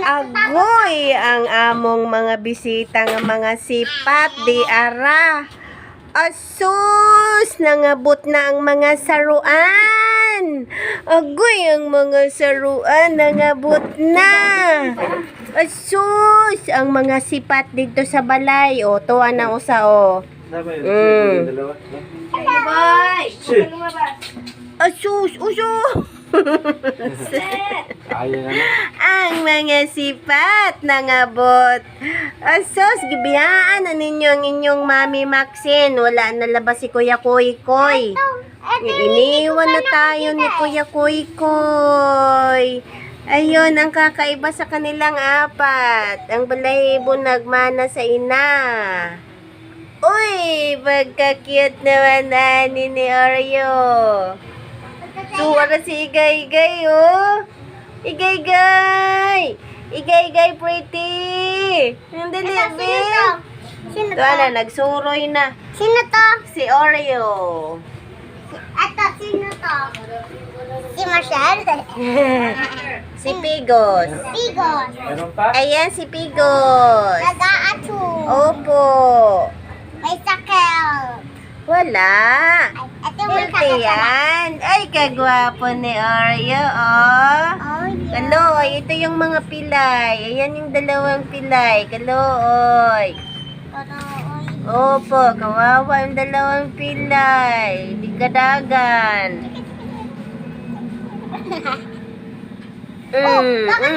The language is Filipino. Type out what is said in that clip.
Agoy ang among mga bisita nga mga sipat di ara. Asus, nangabot na ang mga saruan. Agoy ang mga saruan nangabot na. Asus, ang mga sipat dito sa balay. O, tuwa na usa o. Asus, uso. Ang mga sipat nangabot. Asos, gibiyaan na ninyo ang inyong Mami Maxine. Wala nalabas si Kuya Koy Koy. Iniwan na tayo ni Kuya Koy Koy. Ayun, ang kakaiba sa kanilang apat. Ang balahibo nagmana sa ina. Uy, pagka-cute naman ni Oreo. Suwara si Igay-Igay, oh. Igay-Igay! Igay-Igay, pretty! Ang dalibi! Sino to? Ito na, nagsuroy na. Sino to? Si Oreo. Ito, sino to? Si Marcel? Si Pigos. Pigos. Ayan, si Pigos. Nag-aatu. Opo. May sakel. Wala. Ito may Ito sakel. yan. Ay, kagwapo ni Oreo, oh. Oh, yeah. Kaloy, ito yung mga pilay. Ayan yung dalawang pilay. Kaloy. Opo, kawawa ang dalawang pilay. Di kadagan. Oh, bakit